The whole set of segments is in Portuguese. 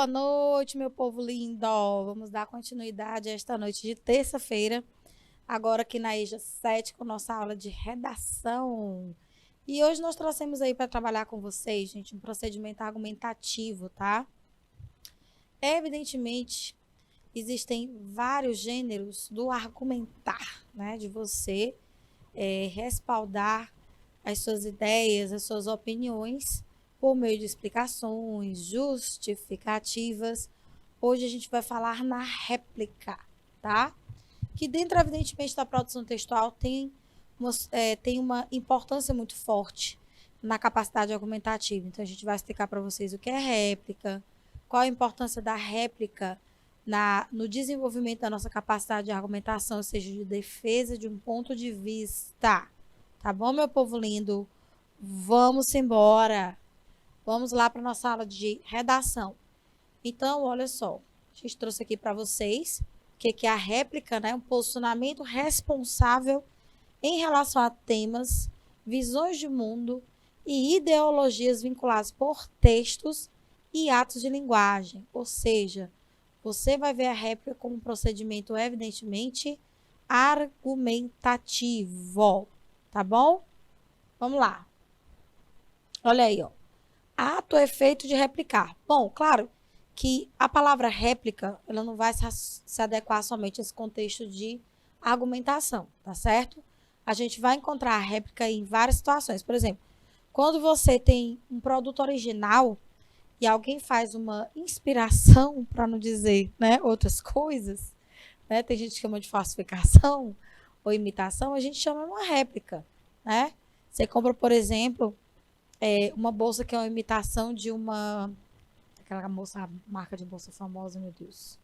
Boa noite, meu povo lindo. Vamos dar continuidade a esta noite de terça-feira, agora aqui na EJA 7, com nossa aula de redação. E hoje nós trouxemos aí para trabalhar com vocês, gente, um procedimento argumentativo, tá? Evidentemente, existem vários gêneros do argumentar, né? De você respaldar as suas ideias, as suas opiniões, por meio de explicações, justificativas. Hoje a gente vai falar na réplica, tá? Que dentro, evidentemente, da produção textual tem uma importância muito forte na capacidade argumentativa. Então, a gente vai explicar para vocês o que é réplica, qual a importância da réplica no desenvolvimento da nossa capacidade de argumentação, ou seja, de defesa de um ponto de vista. Tá bom, meu povo lindo? Vamos embora. Vamos lá para a nossa aula de redação. Então, olha só. A gente trouxe aqui para vocês o que é a réplica, né? Um posicionamento responsável em relação a temas, visões de mundo e ideologias vinculadas por textos e atos de linguagem. Ou seja, você vai ver a réplica como um procedimento, evidentemente, argumentativo. Tá bom? Vamos lá. Olha aí, ó. Ato, efeito de replicar. Bom, claro que a palavra réplica, ela não vai se adequar somente a esse contexto de argumentação, tá certo? A gente vai encontrar a réplica em várias situações. Por exemplo, quando você tem um produto original e alguém faz uma inspiração, para não dizer, né, outras coisas, né? Tem gente que chama de falsificação ou imitação, a gente chama uma réplica, né? Você compra, por exemplo, uma bolsa que é uma imitação de aquela moça, marca de bolsa famosa, meu Deus.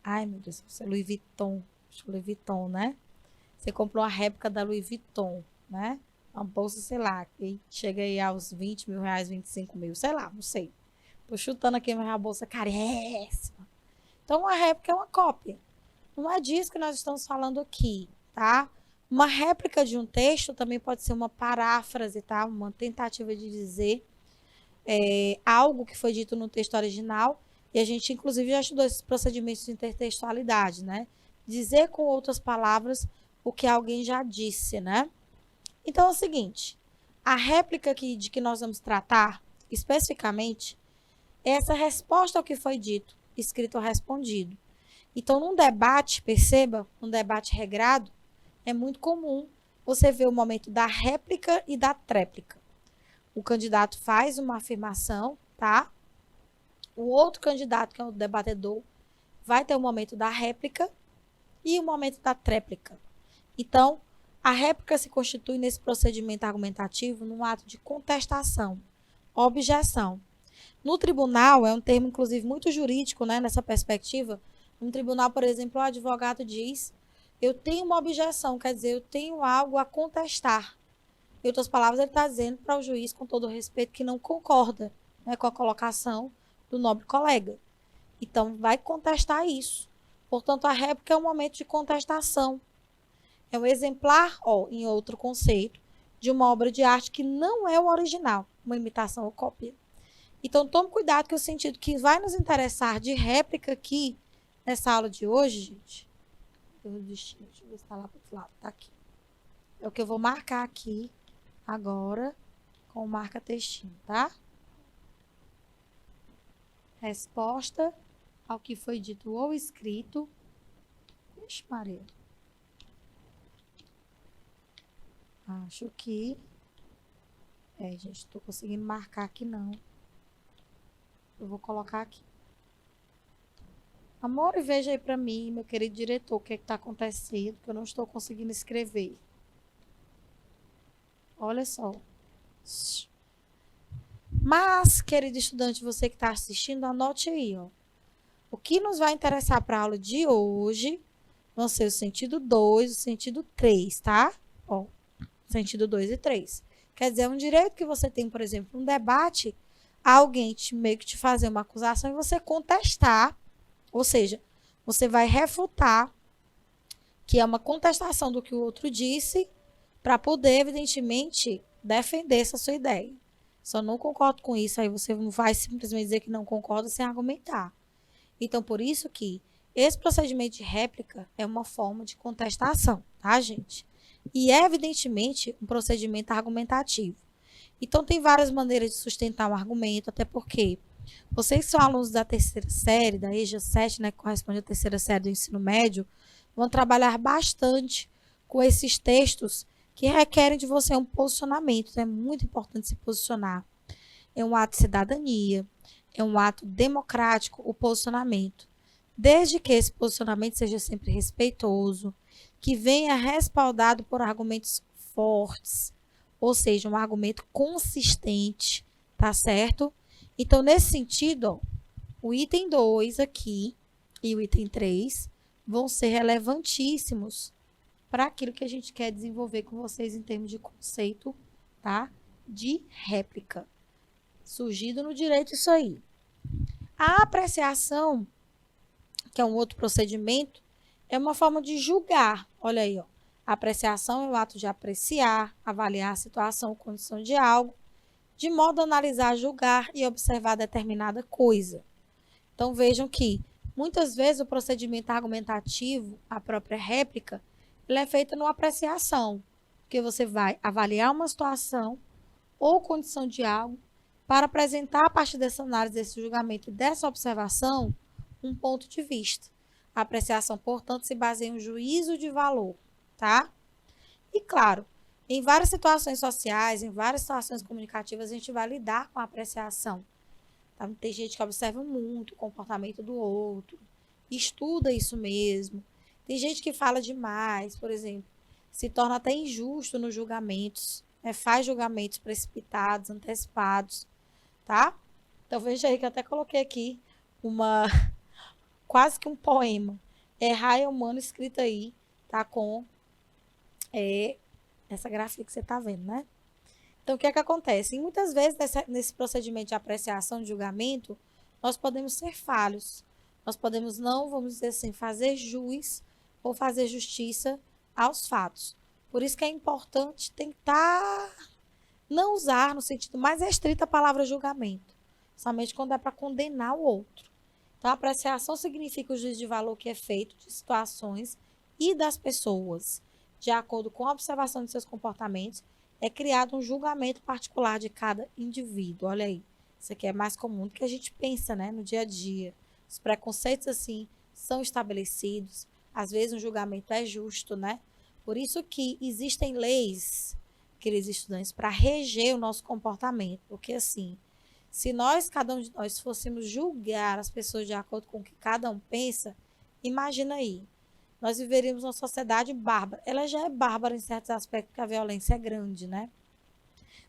Ai, meu Deus, é Louis Vuitton. Acho que Louis Vuitton, né? Você comprou uma réplica da Louis Vuitton, né? Uma bolsa, sei lá, que chega aí aos 20 mil reais, 25 mil, sei lá, não sei. Tô chutando aqui, mas a bolsa caríssima. Então, uma réplica é uma cópia. Não é disso que nós estamos falando aqui, tá? Uma réplica de um texto também pode ser uma paráfrase, tá? Uma tentativa de dizer algo que foi dito no texto original. E a gente, inclusive, já estudou esses procedimentos de intertextualidade, né? Dizer com outras palavras o que alguém já disse, né? Então, é o seguinte. A réplica de que nós vamos tratar, especificamente, é essa resposta ao que foi dito, escrito ou respondido. Então, num debate, perceba, num debate regrado, é muito comum você ver o momento da réplica e da tréplica. O candidato faz uma afirmação, tá? O outro candidato, que é o debatedor, vai ter o momento da réplica e o momento da tréplica. Então, a réplica se constitui nesse procedimento argumentativo num ato de contestação, objeção. No tribunal, é um termo, inclusive, muito jurídico, né, nessa perspectiva. No tribunal, por exemplo, o advogado diz: eu tenho uma objeção, quer dizer, eu tenho algo a contestar. Em outras palavras, ele está dizendo para o juiz, com todo o respeito, que não concorda, né, com a colocação do nobre colega. Então, vai contestar isso. Portanto, a réplica é um momento de contestação. É um exemplar, em outro conceito, de uma obra de arte que não é o original, uma imitação ou cópia. Então, tome cuidado, que o sentido que vai nos interessar de réplica aqui, nessa aula de hoje, gente, deixa eu ver se está lá para o outro lado, tá aqui. É o que eu vou marcar aqui agora com o marca-textinho, tá? Resposta ao que foi dito ou escrito. Ixi, Maria. Acho que... gente, estou conseguindo marcar aqui não. Eu vou colocar aqui. Amor, e veja aí para mim, meu querido diretor, o que está acontecendo, que eu não estou conseguindo escrever. Olha só. Mas, querido estudante, você que está assistindo, anote aí, ó. O que nos vai interessar para a aula de hoje vão ser o sentido 2 e o sentido 3, tá? Ó, sentido 2 e 3. Quer dizer, é um direito que você tem, por exemplo, um debate, alguém meio que te fazer uma acusação e você contestar, ou seja, você vai refutar, que é uma contestação do que o outro disse, para poder, evidentemente, defender essa sua ideia. Só não concordo com isso, aí você não vai simplesmente dizer que não concorda sem argumentar. Então, por isso que esse procedimento de réplica é uma forma de contestação, tá, gente? E é, evidentemente, um procedimento argumentativo. Então, tem várias maneiras de sustentar um argumento, até porque vocês que são alunos da terceira série, da EJA 7, né, que corresponde à terceira série do ensino médio, vão trabalhar bastante com esses textos que requerem de você um posicionamento. Então, é muito importante se posicionar. É um ato de cidadania, é um ato democrático o posicionamento. Desde que esse posicionamento seja sempre respeitoso, que venha respaldado por argumentos fortes, ou seja, um argumento consistente, tá certo? Então, nesse sentido, ó, o item 2 aqui e o item 3 vão ser relevantíssimos para aquilo que a gente quer desenvolver com vocês em termos de conceito, tá? De réplica. Surgido no direito isso aí. A apreciação, que é um outro procedimento, é uma forma de julgar. Olha aí, ó. A apreciação é o ato de apreciar, avaliar a situação ou condição de algo, de modo a analisar, julgar e observar determinada coisa. Então, vejam que, muitas vezes, o procedimento argumentativo, a própria réplica, ele é feita numa apreciação, porque você vai avaliar uma situação ou condição de algo para apresentar, a partir dessa análise, desse julgamento e dessa observação, um ponto de vista. A apreciação, portanto, se baseia em um juízo de valor, tá? E, claro, em várias situações sociais, em várias situações comunicativas, a gente vai lidar com a apreciação. Tá? Tem gente que observa muito o comportamento do outro, estuda isso mesmo. Tem gente que fala demais, por exemplo, se torna até injusto nos julgamentos, né? Faz julgamentos precipitados, antecipados, tá? Então, veja aí que eu até coloquei aqui uma quase que um poema. Errar é humano escrito aí, tá? Com essa gráfica que você tá vendo, né? Então, o que é que acontece? E muitas vezes, nesse procedimento de apreciação de julgamento, nós podemos ser falhos. Nós podemos não, vamos dizer assim, fazer jus ou fazer justiça aos fatos. Por isso que é importante tentar não usar, no sentido mais restrito, a palavra julgamento, somente quando é para condenar o outro. Então, a apreciação significa o juízo de valor que é feito de situações e das pessoas, de acordo com a observação de seus comportamentos, é criado um julgamento particular de cada indivíduo. Olha aí, isso aqui é mais comum do que a gente pensa, né, no dia a dia. Os preconceitos, assim, são estabelecidos, às vezes um julgamento é justo, né? Por isso que existem leis, queridos estudantes, para reger o nosso comportamento, porque assim, se nós, cada um de nós, fôssemos julgar as pessoas de acordo com o que cada um pensa, imagina aí, nós viveríamos uma sociedade bárbara. Ela já é bárbara em certos aspectos, porque a violência é grande, né?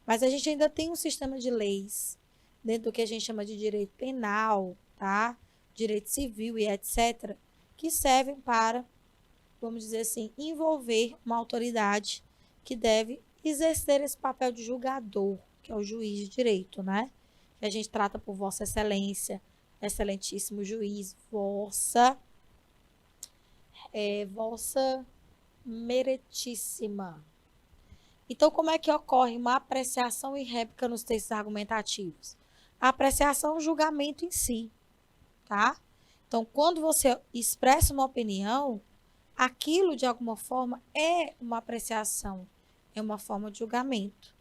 Mas a gente ainda tem um sistema de leis, dentro do que a gente chama de direito penal, tá? Direito civil e etc., que servem para, vamos dizer assim, envolver uma autoridade que deve exercer esse papel de julgador, que é o juiz de direito, né? Que a gente trata por Vossa Excelência, excelentíssimo juiz, Vossa Meritíssima. Então, como é que ocorre uma apreciação e réplica nos textos argumentativos? A apreciação é um julgamento em si, tá? Então, quando você expressa uma opinião, aquilo, de alguma forma, é uma apreciação, é uma forma de julgamento.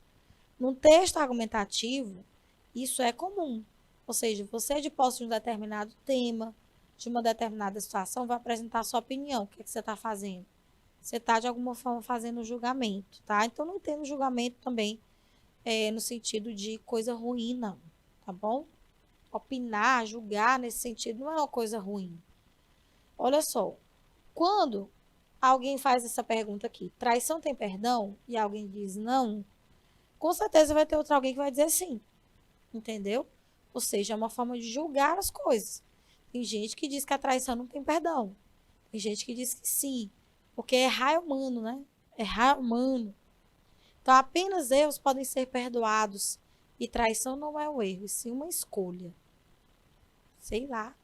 Num texto argumentativo, isso é comum. Ou seja, você, de posse de um determinado tema, de uma determinada situação, vai apresentar a sua opinião. O que é que você está fazendo? Você está, de alguma forma, fazendo um julgamento, tá? Então, não entendo julgamento também no sentido de coisa ruim, não, tá bom? Opinar, julgar, nesse sentido, não é uma coisa ruim. Olha só, quando alguém faz essa pergunta aqui, traição tem perdão? E alguém diz não, com certeza vai ter outro alguém que vai dizer sim, entendeu? Ou seja, é uma forma de julgar as coisas. Tem gente que diz que a traição não tem perdão. Tem gente que diz que sim, porque errar é humano, né? Errar é humano. Então, apenas erros podem ser perdoados. E traição não é um erro, e sim uma escolha. Sei lá,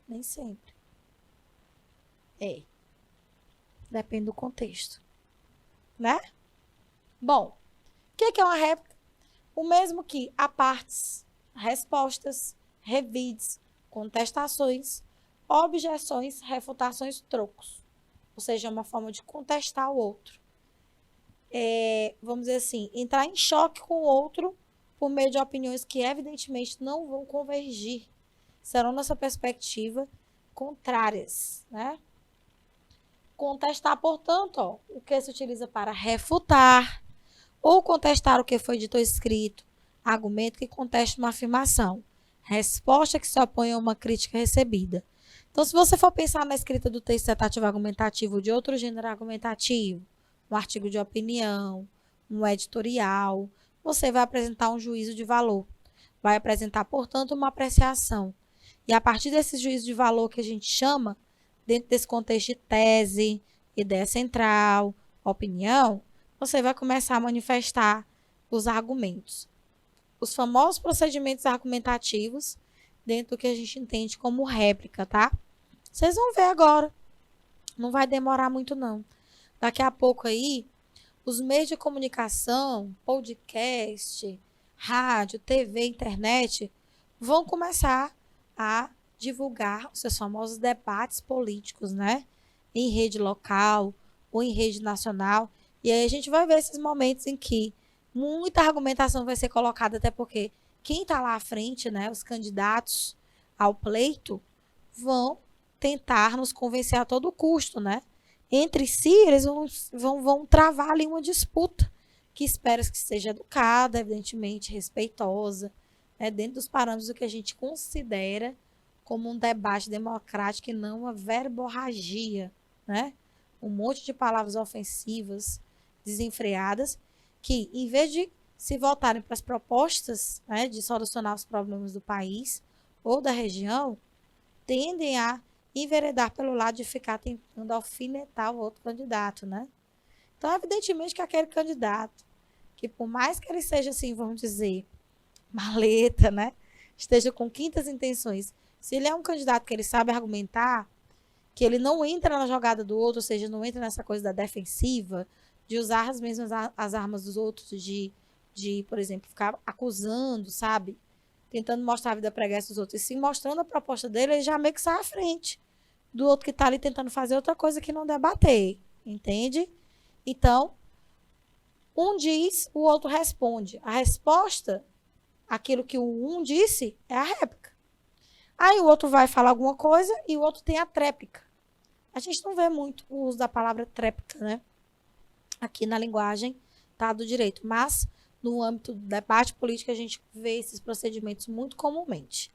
nem sempre. Depende do contexto, né? Bom, o que é uma réplica? O mesmo que apartes, respostas, revides, contestações, objeções, refutações, trocos. Ou seja, é uma forma de contestar o outro. Vamos dizer assim, entrar em choque com o outro por meio de opiniões que evidentemente não vão convergir. Serão, nessa perspectiva, contrárias, né? Contestar, portanto, ó, o que se utiliza para refutar ou contestar o que foi dito ou escrito, argumento que contesta uma afirmação, resposta que se opõe a uma crítica recebida. Então, se você for pensar na escrita do texto dissertativo argumentativo de outro gênero argumentativo, um artigo de opinião, um editorial, você vai apresentar um juízo de valor. Vai apresentar, portanto, uma apreciação. E a partir desse juízo de valor que a gente chama, dentro desse contexto de tese, ideia central, opinião, você vai começar a manifestar os argumentos. Os famosos procedimentos argumentativos, dentro do que a gente entende como réplica, tá? Vocês vão ver agora. Não vai demorar muito, não. Daqui a pouco aí, os meios de comunicação, podcast, rádio, TV, internet, vão começar a divulgar os seus famosos debates políticos, né? Em rede local ou em rede nacional. E aí a gente vai ver esses momentos em que muita argumentação vai ser colocada, até porque quem está lá à frente, né, os candidatos ao pleito, vão tentar nos convencer a todo custo, né? Entre si, eles vão travar ali uma disputa, que espera que seja educada, evidentemente respeitosa, né, dentro dos parâmetros do que a gente considera como um debate democrático e não uma verborragia, né? Um monte de palavras ofensivas, desenfreadas, que, em vez de se voltarem para as propostas, né, de solucionar os problemas do país ou da região, tendem a enveredar pelo lado de ficar tentando alfinetar o outro candidato, né? Então, evidentemente que aquele candidato, que por mais que ele seja, assim, vamos dizer, maleta, né? Esteja com quintas intenções, se ele é um candidato que ele sabe argumentar, que ele não entra na jogada do outro, ou seja, não entra nessa coisa da defensiva, de usar as mesmas as armas dos outros, de, por exemplo, ficar acusando, sabe? Tentando mostrar a vida preguiça dos outros. E sim, mostrando a proposta dele, ele já meio que sai à frente do outro que está ali tentando fazer outra coisa que não debater. Entende? Então, um diz, o outro responde. A resposta, aquilo que o um disse, é a réplica. Aí o outro vai falar alguma coisa e o outro tem a tréplica. A gente não vê muito o uso da palavra tréplica, né? Aqui na linguagem, tá, do direito. Mas, no âmbito do debate político, a gente vê esses procedimentos muito comumente.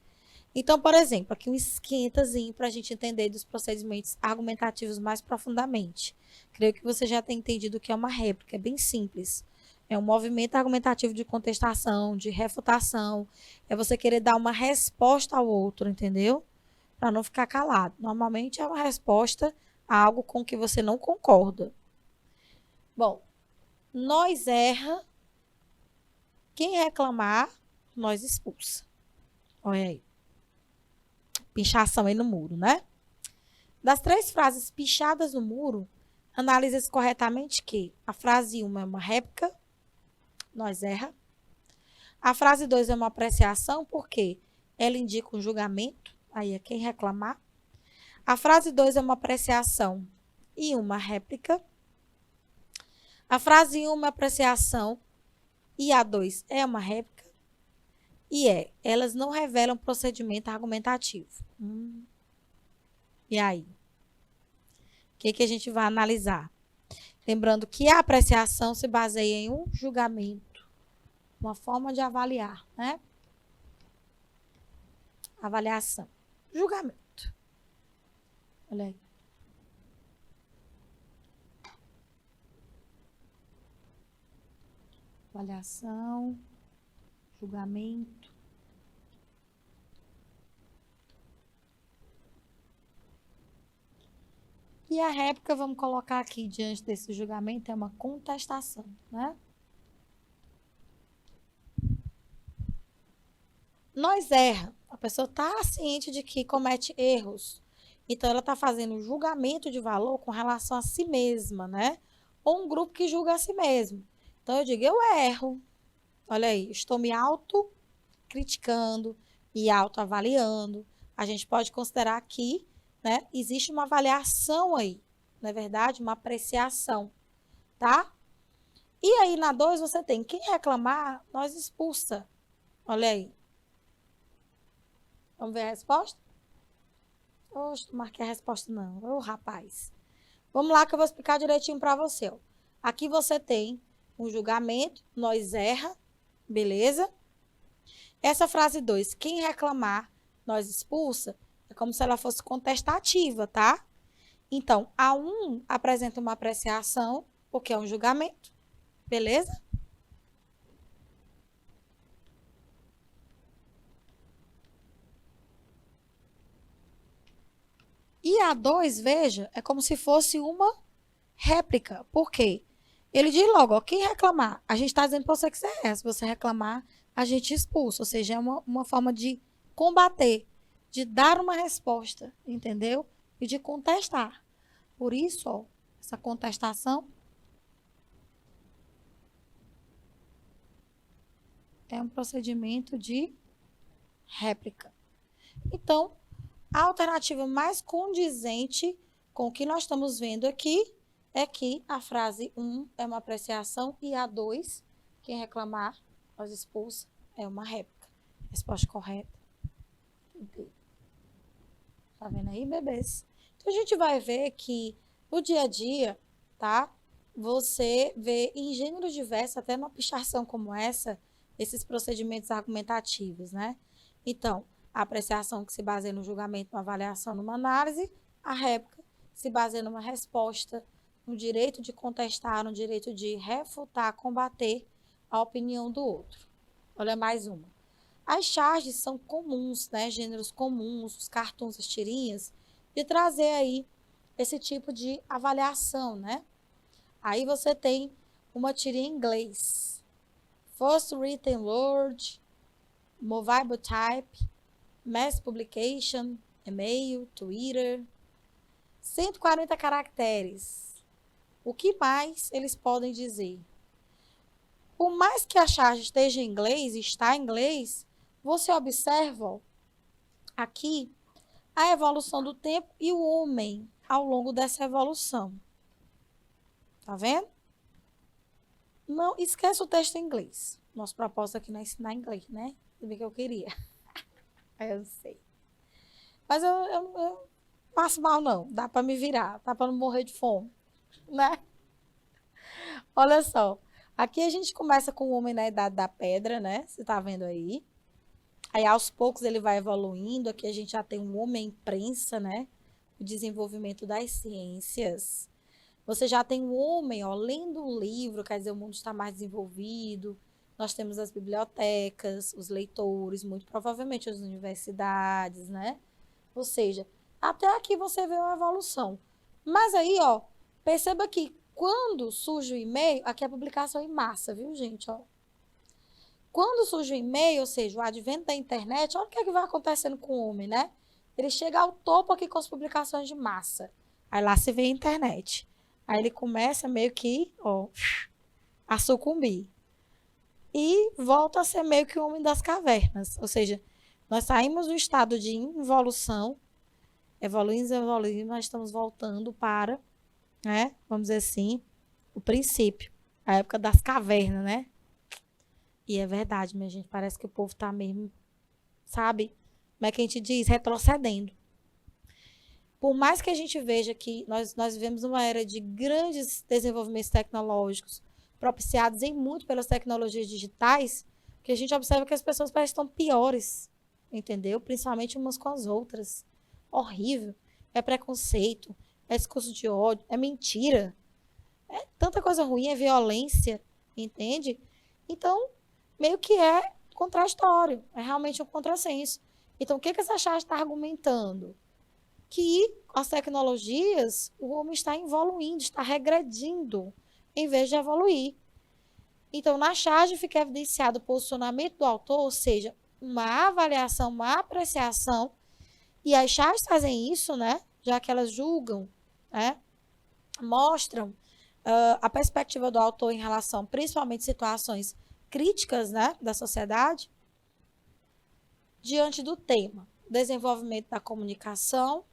Então, por exemplo, aqui um esquentazinho para a gente entender dos procedimentos argumentativos mais profundamente. Creio que você já tem entendido o que é uma réplica, é bem simples. É um movimento argumentativo de contestação, de refutação. É você querer dar uma resposta ao outro, entendeu? Para não ficar calado. Normalmente é uma resposta a algo com que você não concorda. Bom, nós erra. Quem reclamar, nós expulsa. Olha aí. Pichação aí no muro, né? Das 3 frases pichadas no muro, analisa-se corretamente que a frase 1 é uma réplica, nós erra. A frase 2 é uma apreciação, porque ela indica um julgamento, aí é quem reclamar. A frase 2 é uma apreciação e uma réplica. A frase 1 é uma apreciação e a 2 é uma réplica. E elas não revelam procedimento argumentativo. E aí? O que a gente vai analisar? Lembrando que a apreciação se baseia em um julgamento, uma forma de avaliar, né? Avaliação. Julgamento. Olha aí. Avaliação, julgamento. E a réplica, vamos colocar aqui diante desse julgamento, é uma contestação, né? Nós erra. A pessoa está ciente de que comete erros. Então, ela está fazendo um julgamento de valor com relação a si mesma, né? Ou um grupo que julga a si mesmo. Então, eu digo, eu erro. Olha aí, estou me autocriticando, me autoavaliando. A gente pode considerar que, né, existe uma avaliação aí, não é verdade? Uma apreciação, tá? E aí, na 2, você tem quem reclamar, nós expulsa. Olha aí. Vamos ver a resposta? Oxe, não marquei a resposta não. Ô, rapaz. Vamos lá que eu vou explicar direitinho para você. Ó. Aqui você tem um julgamento, nós erra, beleza? Essa frase 2, quem reclamar, nós expulsa, é como se ela fosse contestativa, tá? Então, a 1 apresenta uma apreciação, porque é um julgamento, beleza? E a 2, veja, é como se fosse uma réplica. Por quê? Ele diz logo, ó, quem reclamar, a gente está dizendo para você que você é. Se você reclamar, a gente expulsa. Ou seja, é uma forma de combater, de dar uma resposta, entendeu? E de contestar. Por isso, ó, essa contestação é um procedimento de réplica. Então, a alternativa mais condizente com o que nós estamos vendo aqui é que a frase 1 é uma apreciação e a 2, quem reclamar, nós expulsa, é uma réplica. Resposta correta. Tá vendo aí, bebês? Então, a gente vai ver que no dia a dia, tá? Você vê em gêneros diversos, até numa pichação como essa, esses procedimentos argumentativos, né? Então, a apreciação que se baseia no julgamento, numa avaliação, numa análise, a réplica se baseia numa resposta, no direito de contestar, no direito de refutar, combater a opinião do outro. Olha mais uma. As charges são comuns, né? Gêneros comuns, os cartões, as tirinhas, de trazer aí esse tipo de avaliação, né? Aí você tem uma tirinha em inglês. First written word, movable type, mass publication, e-mail, Twitter. 140 caracteres. O que mais eles podem dizer? Por mais que a charge esteja em inglês, está em inglês, você observa ó, aqui a evolução do tempo e o homem ao longo dessa evolução. Tá vendo? Não esqueça o texto em inglês. Nosso propósito aqui não é ensinar inglês, né? Do que eu queria. Eu sei. Mas eu não passo mal, não. Dá para me virar. Dá para não morrer de fome. Né? Olha só. Aqui a gente começa com o homem na idade da pedra, né? Você tá vendo aí. Aí, aos poucos, ele vai evoluindo. Aqui a gente já tem um homem imprensa, né? O desenvolvimento das ciências. Você já tem um homem, ó, lendo um livro, quer dizer, o mundo está mais desenvolvido. Nós temos as bibliotecas, os leitores, muito provavelmente as universidades, né? Ou seja, até aqui você vê uma evolução. Mas aí, ó, perceba que quando surge o e-mail, aqui é a publicação em massa, viu, gente? Ó. Quando surge o e-mail, ou seja, o advento da internet, olha o que é que vai acontecendo com o homem, né? Ele chega ao topo aqui com as publicações de massa. Aí lá se vê a internet. Aí ele começa meio que, ó, a sucumbir. E volta a ser meio que o homem das cavernas. Ou seja, nós saímos do estado de involução, evoluindo, nós estamos voltando para, né, vamos dizer assim, o princípio, a época das cavernas, né? E é verdade, minha gente, parece que o povo tá mesmo, sabe? Como é que a gente diz? Retrocedendo. Por mais que a gente veja que nós vivemos uma era de grandes desenvolvimentos tecnológicos, propiciados em muito pelas tecnologias digitais, que a gente observa que as pessoas parecem que estão piores, entendeu? Principalmente umas com as outras. Horrível. É preconceito, é discurso de ódio, é mentira. É tanta coisa ruim, é violência, entende? Então, meio que é contraditório, é realmente um contrassenso. Então, o que essa charge está argumentando? Que as tecnologias, o homem está evoluindo, está regredindo, em vez de evoluir. Então, na charge fica evidenciado o posicionamento do autor, ou seja, uma avaliação, uma apreciação, e as charges fazem isso, né? Já que elas julgam, né? Mostram a perspectiva do autor em relação, principalmente, situações críticas, né, da sociedade diante do tema desenvolvimento da comunicação.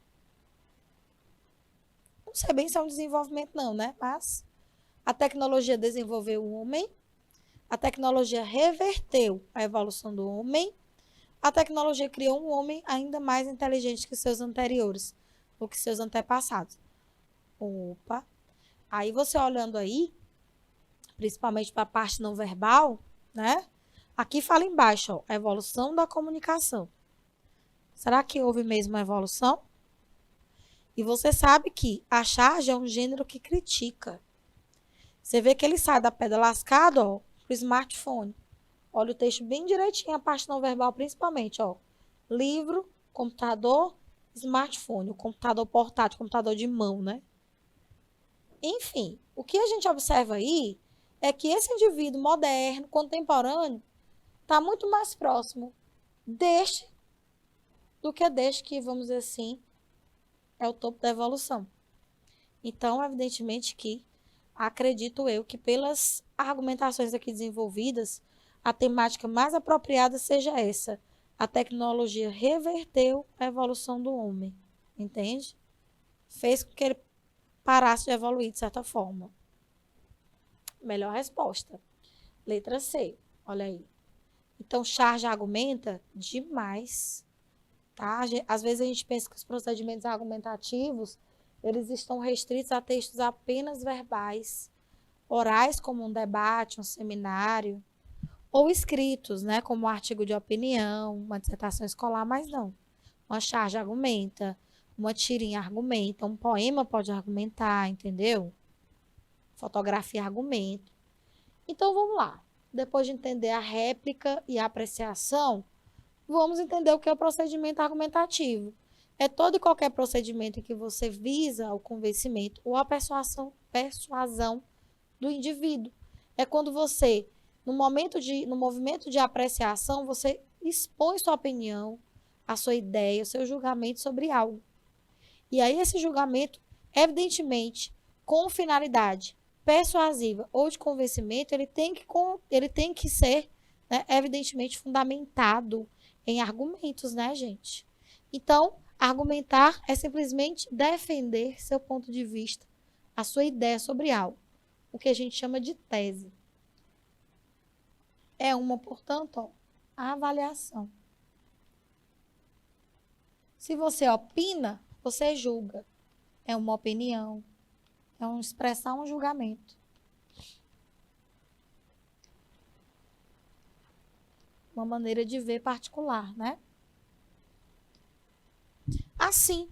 Não sei bem se é um desenvolvimento não, né? Mas a tecnologia desenvolveu o homem, a tecnologia reverteu a evolução do homem, a tecnologia criou um homem ainda mais inteligente que seus anteriores, ou que seus antepassados. Opa! Aí você olhando aí, principalmente para a parte não verbal, né? Aqui fala embaixo, ó, a evolução da comunicação. Será que houve mesmo uma evolução? E você sabe que a charge é um gênero que critica. Você vê que ele sai da pedra lascada, ó, pro smartphone. Olha o texto bem direitinho, a parte não verbal principalmente, ó. Livro, computador, smartphone, o computador portátil, computador de mão, né? Enfim, o que a gente observa aí é que esse indivíduo moderno, contemporâneo, está muito mais próximo deste do que deste que, vamos dizer assim, é o topo da evolução. Então, evidentemente que acredito eu que pelas argumentações aqui desenvolvidas, a temática mais apropriada seja essa. A tecnologia reverteu a evolução do homem, entende? Fez com que ele parasse de evoluir de certa forma. Melhor resposta. Letra C, olha aí. Então, charge argumenta demais, tá? Às vezes a gente pensa que os procedimentos argumentativos, eles estão restritos a textos apenas verbais, orais como um debate, um seminário, ou escritos, né, como um artigo de opinião, uma dissertação escolar, mas não. Uma charge argumenta, uma tirinha argumenta, um poema pode argumentar, entendeu? Fotografia argumenta. Então, vamos lá. Depois de entender a réplica e a apreciação, vamos entender o que é o procedimento argumentativo. É todo e qualquer procedimento em que você visa o convencimento ou a persuasão do indivíduo. É quando você, no movimento de apreciação, você expõe sua opinião, a sua ideia, o seu julgamento sobre algo. E aí esse julgamento, evidentemente, com finalidade persuasiva ou de convencimento, ele tem que ser, né, evidentemente, fundamentado em argumentos, né, gente? Então, argumentar é simplesmente defender seu ponto de vista, a sua ideia sobre algo, o que a gente chama de tese. É uma, portanto, ó, avaliação. Se você opina, você julga. É uma opinião. É expressar um julgamento. Uma maneira de ver particular, né? Assim,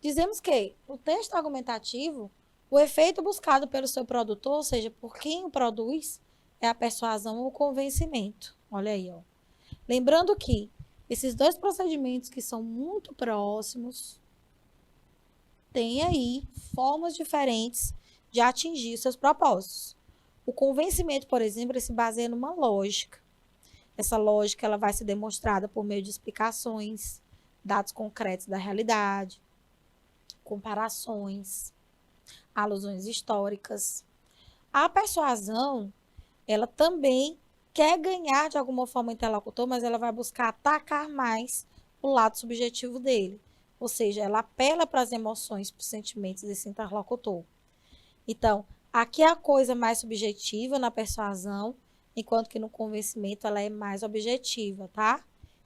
dizemos que no texto argumentativo, o efeito buscado pelo seu produtor, ou seja, por quem o produz, é a persuasão ou o convencimento. Olha aí, ó. Lembrando que esses dois procedimentos que são muito próximos têm aí formas diferentes de atingir seus propósitos. O convencimento, por exemplo, ele se baseia numa lógica. Essa lógica ela vai ser demonstrada por meio de explicações, dados concretos da realidade, comparações, alusões históricas. A persuasão, ela também quer ganhar de alguma forma o interlocutor, mas ela vai buscar atacar mais o lado subjetivo dele. Ou seja, ela apela para as emoções, para os sentimentos desse interlocutor. Então, aqui é a coisa mais subjetiva na persuasão, enquanto que no convencimento ela é mais objetiva, tá?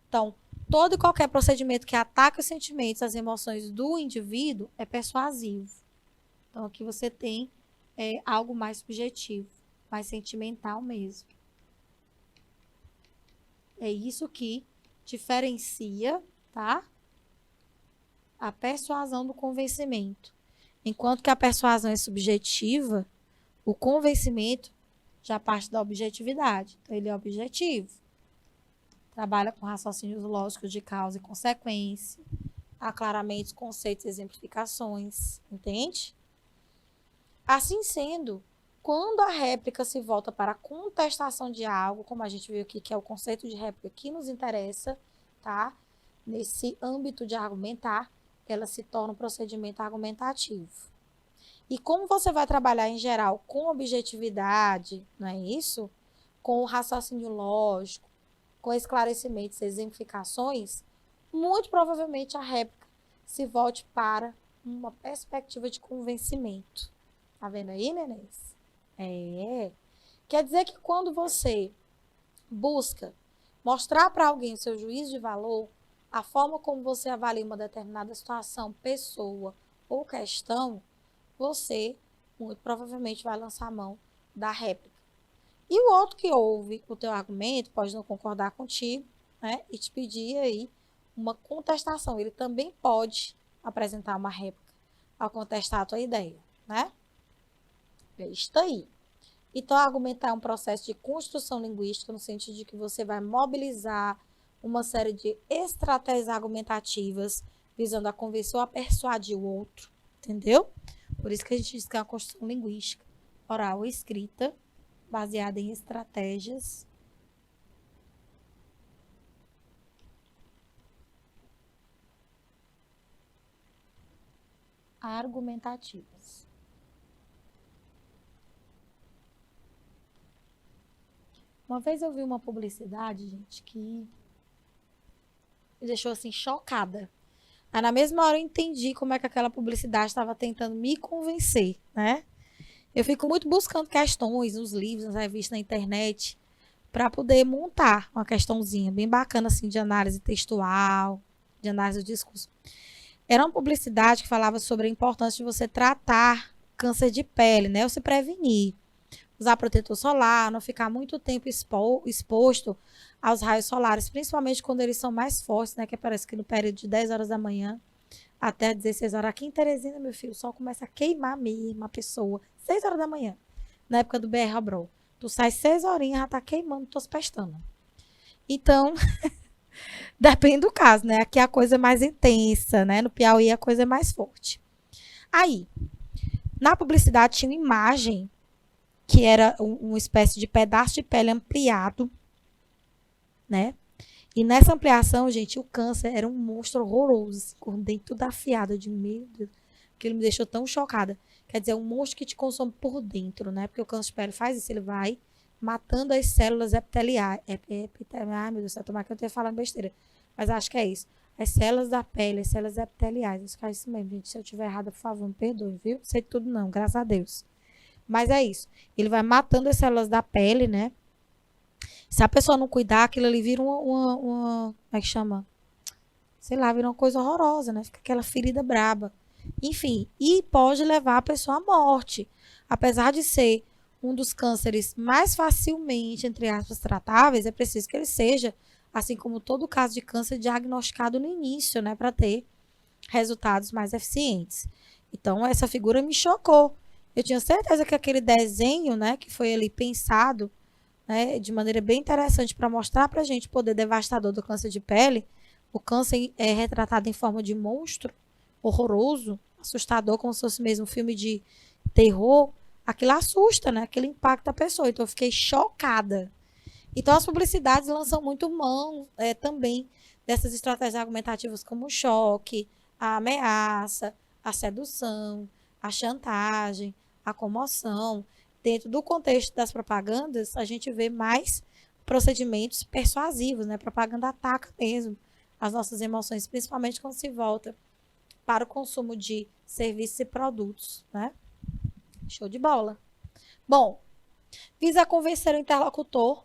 Então, todo e qualquer procedimento que ataca os sentimentos, as emoções do indivíduo é persuasivo. Então, aqui você tem algo mais subjetivo, mais sentimental mesmo. É isso que diferencia, tá? A persuasão do convencimento. Enquanto que a persuasão é subjetiva, o convencimento já parte da objetividade. Então, ele é objetivo. Trabalha com raciocínios lógicos de causa e consequência, aclaramentos, conceitos e exemplificações, entende? Assim sendo, quando a réplica se volta para a contestação de algo, como a gente viu aqui, que é o conceito de réplica que nos interessa, tá? Nesse âmbito de argumentar, ela se torna um procedimento argumentativo. E como você vai trabalhar em geral com objetividade, não é isso? com o raciocínio lógico, com esclarecimentos e exemplificações, muito provavelmente a réplica se volte para uma perspectiva de convencimento. Tá vendo aí, nenéns? Quer dizer que quando você busca mostrar para alguém o seu juízo de valor, a forma como você avalia uma determinada situação, pessoa ou questão, você muito provavelmente vai lançar a mão da réplica. E o outro que ouve o teu argumento pode não concordar contigo, né, e te pedir aí uma contestação. Ele também pode apresentar uma réplica ao contestar a tua ideia, né? É isso aí. Então, argumentar é um processo de construção linguística, no sentido de que você vai mobilizar uma série de estratégias argumentativas visando a convencer ou a persuadir o outro, entendeu? Por isso que a gente diz que é uma construção linguística, oral ou escrita, baseada em estratégias argumentativas. Uma vez eu vi uma publicidade, gente, que me deixou assim chocada. Aí na mesma hora eu entendi como é que aquela publicidade estava tentando me convencer, né? Eu fico muito buscando questões nos livros, nas revistas, na internet, para poder montar uma questãozinha bem bacana assim de análise textual, de análise do discurso. Era uma publicidade que falava sobre a importância de você tratar câncer de pele, né? Ou se prevenir. Usar protetor solar, não ficar muito tempo exposto aos raios solares, principalmente quando eles são mais fortes, né? Que parece que no período de 10 horas da manhã até 16 horas. Aqui em Teresina, meu filho, o sol começa a queimar mesmo a pessoa. 6 horas da manhã, na época do BR Abrol. Tu sai 6 horinhas, já tá queimando tuas pestanas. Então, depende do caso, né? Aqui a coisa é mais intensa, né? No Piauí a coisa é mais forte. Aí, na publicidade tinha uma imagem que era uma espécie de pedaço de pele ampliado, né? E nessa ampliação, gente, o câncer era um monstro horroroso, assim, com o dente tudo afiado. Eu digo, meu Deus, que ele me deixou tão chocada. Quer dizer, um monstro que te consome por dentro, né? Porque o câncer de pele faz isso, ele vai matando as células epiteliais. Ai, meu Deus, se eu tomar que eu esteja falando besteira. Mas acho que é isso. As células da pele, as células epiteliais. Acho que é isso mesmo, gente. Se eu estiver errada, por favor, me perdoe, viu? Não sei de tudo não, graças a Deus. Mas é isso. Ele vai matando as células da pele, né? Se a pessoa não cuidar, aquilo ali vira como é que chama? Sei lá, vira uma coisa horrorosa, né? Fica aquela ferida braba. Enfim, e pode levar a pessoa à morte. Apesar de ser um dos cânceres mais facilmente, entre aspas, tratáveis, é preciso que ele seja, assim como todo caso de câncer, diagnosticado no início, né? Para ter resultados mais eficientes. Então, essa figura me chocou. Eu tinha certeza que aquele desenho, né, que foi ali pensado, né, de maneira bem interessante para mostrar para a gente o poder devastador do câncer de pele, o câncer é retratado em forma de monstro, horroroso, assustador, como se fosse mesmo um filme de terror, aquilo assusta, né? Aquilo impacta a pessoa. Então, eu fiquei chocada. Então, as publicidades lançam muito mão também dessas estratégias argumentativas como o choque, a ameaça, a sedução, a chantagem, a comoção. Dentro do contexto das propagandas, a gente vê mais procedimentos persuasivos, né? A propaganda ataca mesmo as nossas emoções, principalmente quando se volta para o consumo de serviços e produtos, né? Show de bola. Bom, visa convencer o interlocutor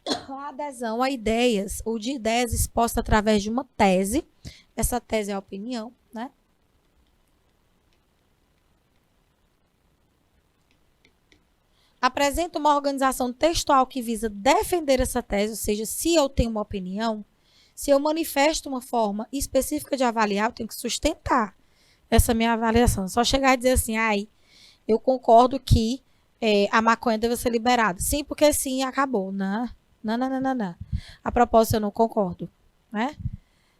a adesão a ideias ou de ideias expostas através de uma tese. Essa tese é a opinião, né? Apresenta uma organização textual que visa defender essa tese, ou seja, se eu tenho uma opinião, se eu manifesto uma forma específica de avaliar, eu tenho que sustentar essa minha avaliação. Só chegar e dizer assim, eu concordo que a maconha deve ser liberada. Sim, porque sim, acabou. Não. A propósito, eu não concordo, né?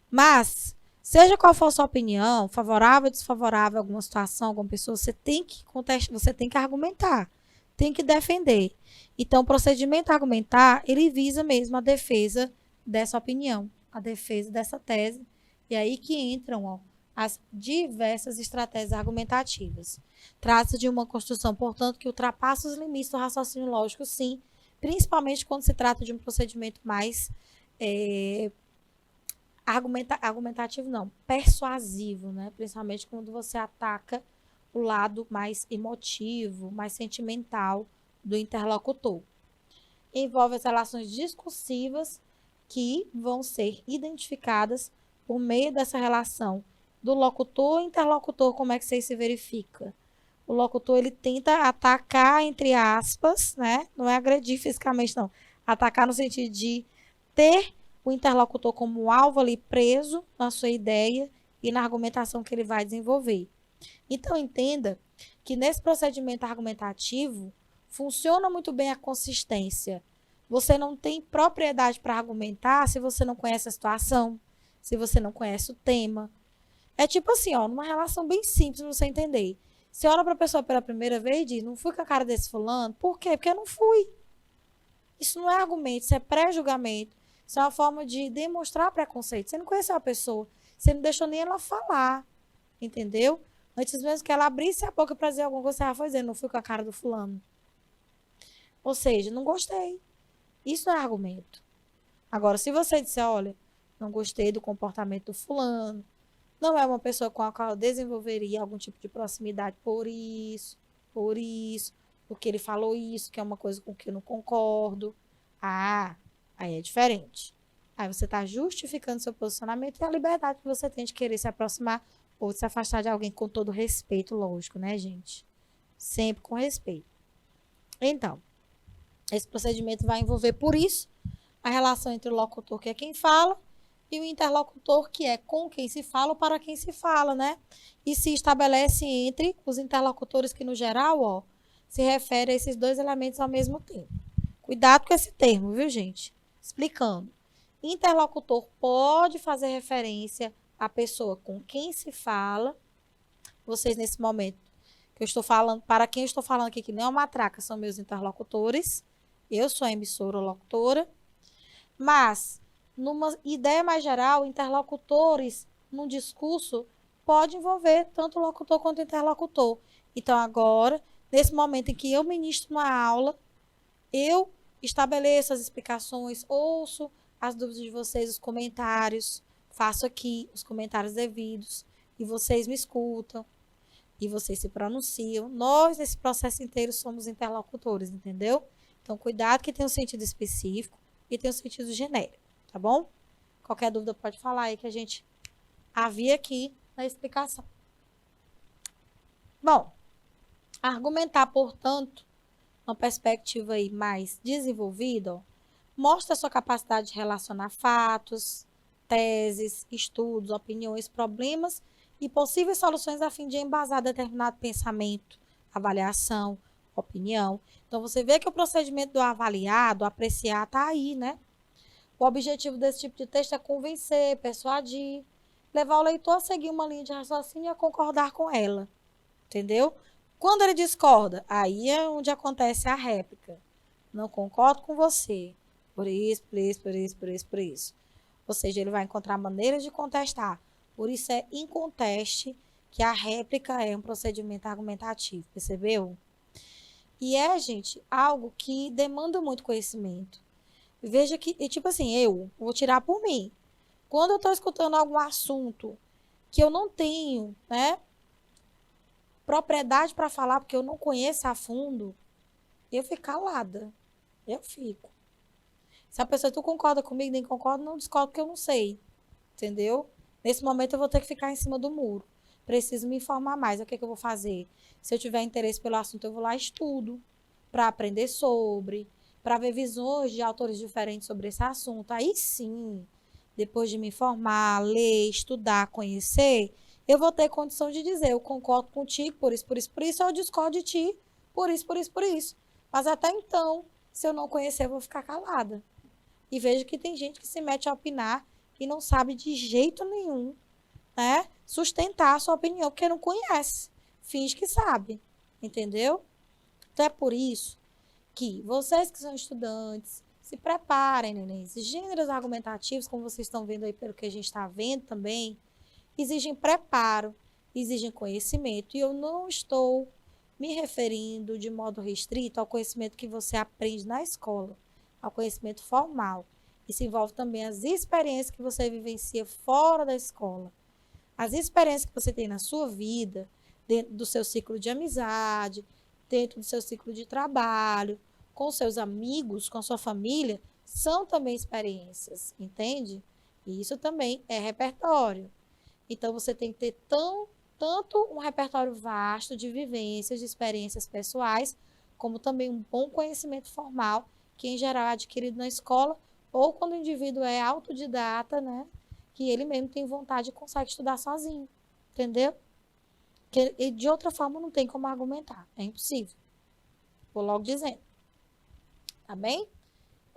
Mas, seja qual for a sua opinião, favorável ou desfavorável a alguma situação, alguma pessoa, você tem que contestar, você tem que argumentar, tem que defender. Então, o procedimento argumentar, ele visa mesmo a defesa dessa opinião, a defesa dessa tese. E aí que entram, as diversas estratégias argumentativas. Trata-se de uma construção, portanto, que ultrapassa os limites do raciocínio lógico, sim, principalmente quando se trata de um procedimento mais argumentativo, não, persuasivo, né? Principalmente quando você ataca o lado mais emotivo, mais sentimental do interlocutor. Envolve as relações discursivas que vão ser identificadas por meio dessa relação do locutor e interlocutor. Como é que isso se verifica? O locutor, ele tenta atacar, entre aspas, né? Não é agredir fisicamente, não. Atacar no sentido de ter o interlocutor como alvo ali preso na sua ideia e na argumentação que ele vai desenvolver. Então, entenda que nesse procedimento argumentativo funciona muito bem a consistência. Você não tem propriedade para argumentar se você não conhece a situação, se você não conhece o tema. É tipo assim, ó, numa relação bem simples para você entender. Você olha para a pessoa pela primeira vez e diz, não fui com a cara desse fulano. Por quê? Porque eu não fui. Isso não é argumento, isso é pré-julgamento. Isso é uma forma de demonstrar preconceito. Você não conheceu a pessoa, você não deixou nem ela falar, entendeu? Antes mesmo que ela abrisse a boca para dizer alguma coisa, você já foi dizendo, não fui com a cara do fulano. Ou seja, não gostei. Isso não é argumento. Agora, se você disser, olha, não gostei do comportamento do fulano, não é uma pessoa com a qual eu desenvolveria algum tipo de proximidade porque ele falou isso, que é uma coisa com que eu não concordo. Ah, aí é diferente. Aí você está justificando seu posicionamento e a liberdade que você tem de querer se aproximar ou de se afastar de alguém com todo respeito, lógico, né, gente? Sempre com respeito. Então, esse procedimento vai envolver, por isso, a relação entre o locutor, que é quem fala, e o interlocutor, que é com quem se fala ou para quem se fala, né? E se estabelece entre os interlocutores que, no geral, ó, se refere a esses dois elementos ao mesmo tempo. Cuidado com esse termo, viu, gente? Explicando. Interlocutor pode fazer referência à pessoa com quem se fala. Vocês, nesse momento, que eu estou falando, para quem eu estou falando aqui, que não é uma matraca, são meus interlocutores. Eu sou a emissora ou locutora. Mas, numa ideia mais geral, interlocutores num discurso pode envolver tanto o locutor quanto o interlocutor. Então, agora, nesse momento em que eu ministro uma aula, eu estabeleço as explicações, ouço as dúvidas de vocês, os comentários, faço aqui os comentários devidos, e vocês me escutam, e vocês se pronunciam. Nós, nesse processo inteiro, somos interlocutores, entendeu? Então, cuidado que tem um sentido específico e tem um sentido genérico, tá bom? Qualquer dúvida pode falar aí que a gente havia aqui na explicação. Bom, argumentar, portanto, uma perspectiva aí mais desenvolvida, ó, mostra a sua capacidade de relacionar fatos, teses, estudos, opiniões, problemas e possíveis soluções a fim de embasar determinado pensamento, avaliação, opinião. Então, você vê que o procedimento do avaliar, do apreciar, está aí, né? O objetivo desse tipo de texto é convencer, persuadir, levar o leitor a seguir uma linha de raciocínio e a concordar com ela, entendeu? Quando ele discorda, aí é onde acontece a réplica. Não concordo com você, por isso, por isso, por isso, por isso, por isso. Ou seja, ele vai encontrar maneiras de contestar. Por isso é inconteste que a réplica é um procedimento argumentativo, percebeu? E é, gente, algo que demanda muito conhecimento. Veja que, tipo assim, eu vou tirar por mim. Quando eu estou escutando algum assunto que eu não tenho, né, propriedade para falar, porque eu não conheço a fundo, eu fico calada. Eu fico. Se a pessoa, tu concorda comigo, nem concorda, não discordo, porque eu não sei. Entendeu? Nesse momento eu vou ter que ficar em cima do muro. Preciso me informar mais. O que é que eu vou fazer? Se eu tiver interesse pelo assunto, eu vou lá e estudo para aprender sobre, para ver visões de autores diferentes sobre esse assunto. Aí sim, depois de me informar, ler, estudar, conhecer, eu vou ter condição de dizer, eu concordo contigo por isso, por isso, por isso, ou eu discordo de ti por isso, por isso, por isso. Mas até então, se eu não conhecer, eu vou ficar calada. E vejo que tem gente que se mete a opinar e não sabe de jeito nenhum, né, sustentar a sua opinião, porque não conhece. Finge que sabe, entendeu? Então é por isso que vocês que são estudantes, se preparem, neném. Esses gêneros argumentativos, como vocês estão vendo aí, pelo que a gente está vendo também, exigem preparo, exigem conhecimento. E eu não estou me referindo de modo restrito ao conhecimento que você aprende na escola, ao conhecimento formal. Isso envolve também as experiências que você vivencia fora da escola. As experiências que você tem na sua vida, dentro do seu ciclo de amizade, dentro do seu ciclo de trabalho, com seus amigos, com sua família, são também experiências, entende? E isso também é repertório. Então, você tem que ter tanto um repertório vasto de vivências, de experiências pessoais, como também um bom conhecimento formal, que em geral é adquirido na escola, ou quando o indivíduo é autodidata, né? Que ele mesmo tem vontade e consegue estudar sozinho, entendeu? E de outra forma não tem como argumentar, é impossível. Vou logo dizendo, tá bem?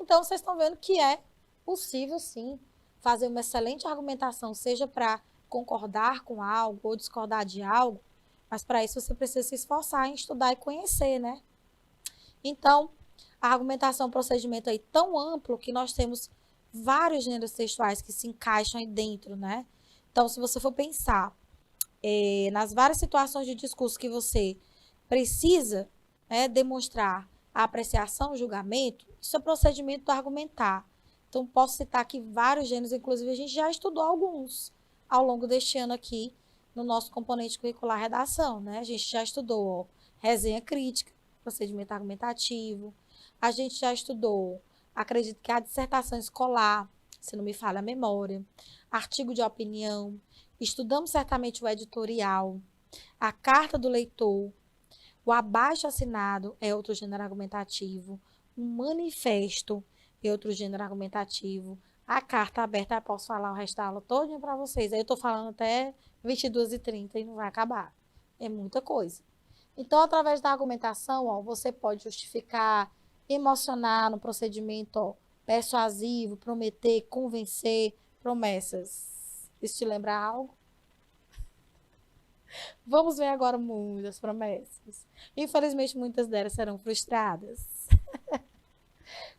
Então, vocês estão vendo que é possível, sim, fazer uma excelente argumentação, seja para concordar com algo ou discordar de algo, mas para isso você precisa se esforçar em estudar e conhecer, né? Então, a argumentação é um procedimento aí tão amplo que nós temos vários gêneros textuais que se encaixam aí dentro, né? Então, se você for pensar nas várias situações de discurso que você precisa, né, demonstrar a apreciação, o julgamento, isso é procedimento do argumentar. Então, posso citar aqui vários gêneros, inclusive a gente já estudou alguns ao longo deste ano aqui no nosso componente curricular redação, né? A gente já estudou resenha crítica, procedimento argumentativo, a gente já estudou, acredito que a dissertação escolar, se não me falha a memória, artigo de opinião, estudamos certamente o editorial, a carta do leitor, o abaixo-assinado é outro gênero argumentativo, o manifesto é outro gênero argumentativo, a carta aberta, eu posso falar o resto da aula todinha para vocês. Aí eu estou falando até 22h30 e não vai acabar. É muita coisa. Então, através da argumentação, ó, você pode justificar, emocionar no procedimento ó, persuasivo, prometer, convencer, promessas. Isso te lembra algo? Vamos ver agora muitas promessas. Infelizmente, muitas delas serão frustradas.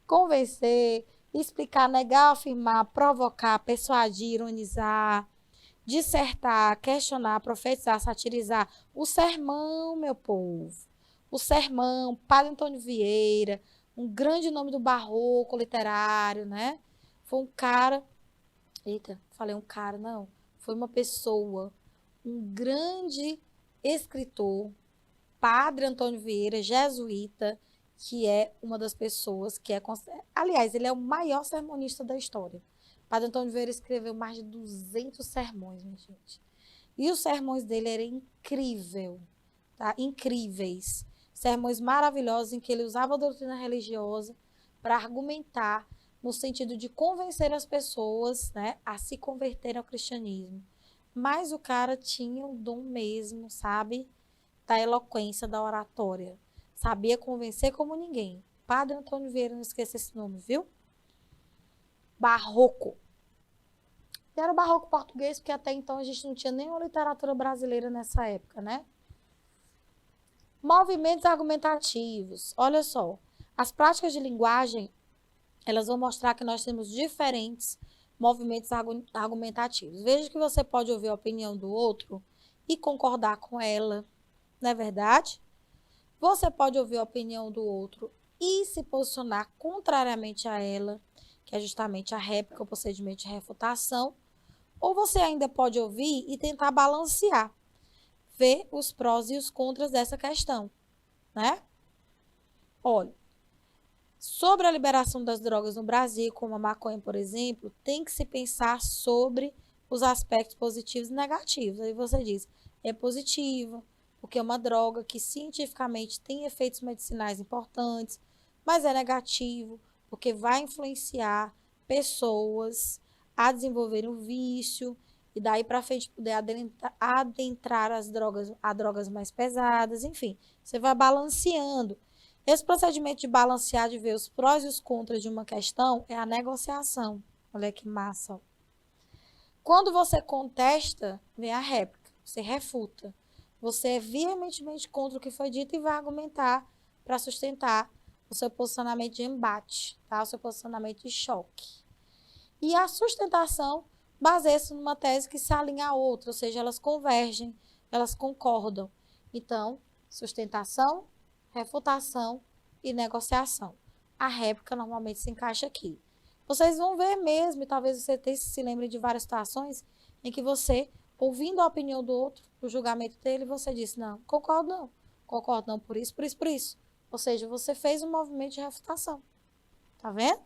Convencer, explicar, negar, afirmar, provocar, persuadir, ironizar, dissertar, questionar, profetizar, satirizar. O sermão, meu povo. O sermão, Padre Antônio Vieira, um grande nome do barroco literário, né? Foi um cara. Eita, falei um cara, não. Foi uma pessoa, um grande escritor, Padre Antônio Vieira, jesuíta, que é uma das pessoas que é. Aliás, ele é o maior sermonista da história. Padre Antônio Vieira escreveu mais de 200 sermões, minha gente. E os sermões dele eram incríveis, tá? Incríveis. Sermões maravilhosos em que ele usava a doutrina religiosa para argumentar no sentido de convencer as pessoas, né, a se converterem ao cristianismo. Mas o cara tinha o dom mesmo, sabe? Da eloquência, da oratória. Sabia convencer como ninguém. Padre Antônio Vieira, não esqueça esse nome, viu? Barroco. E era o barroco português, porque até então a gente não tinha nenhuma literatura brasileira nessa época, né? Movimentos argumentativos. Olha só, as práticas de linguagem, elas vão mostrar que nós temos diferentes movimentos argumentativos. Veja que você pode ouvir a opinião do outro e concordar com ela, não é verdade? Você pode ouvir a opinião do outro e se posicionar contrariamente a ela, que é justamente a réplica, o procedimento de refutação, ou você ainda pode ouvir e tentar balancear, ver os prós e os contras dessa questão, né? Olha, sobre a liberação das drogas no Brasil, como a maconha, por exemplo, tem que se pensar sobre os aspectos positivos e negativos. Aí você diz, é positiva, porque é uma droga que cientificamente tem efeitos medicinais importantes, mas é negativo, porque vai influenciar pessoas a desenvolverem o vício e daí para frente poder adentrar a drogas mais pesadas, enfim, você vai balanceando. Esse procedimento de balancear, de ver os prós e os contras de uma questão, é a negociação. Olha que massa. Quando você contesta, vem a réplica, você refuta. Você é veementemente contra o que foi dito e vai argumentar para sustentar o seu posicionamento de embate, tá? O seu posicionamento de choque. E a sustentação baseia-se numa tese que se alinha à outra, ou seja, elas convergem, elas concordam. Então, Sustentação, refutação e negociação. A réplica normalmente se encaixa aqui. Vocês vão ver mesmo, e talvez você se lembre de várias situações em que você, ouvindo a opinião do outro, o julgamento dele, você disse, não, concordo não, por isso, por isso, por isso. Ou seja, você fez um movimento de refutação. Tá vendo?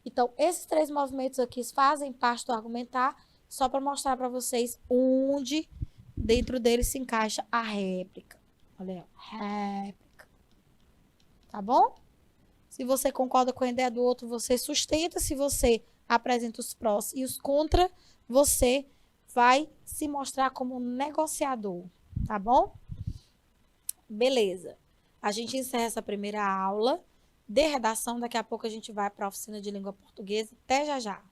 Então, esses 3 movimentos aqui fazem parte do argumentar, só para mostrar para vocês onde dentro dele se encaixa a réplica. Olha aí, réplica. Tá bom? Se você concorda com a ideia do outro, você sustenta. Se você apresenta os prós e os contra, você vai se mostrar como negociador. Tá bom? Beleza. A gente encerra essa primeira aula de redação. Daqui a pouco a gente vai para a oficina de língua portuguesa. Até já já.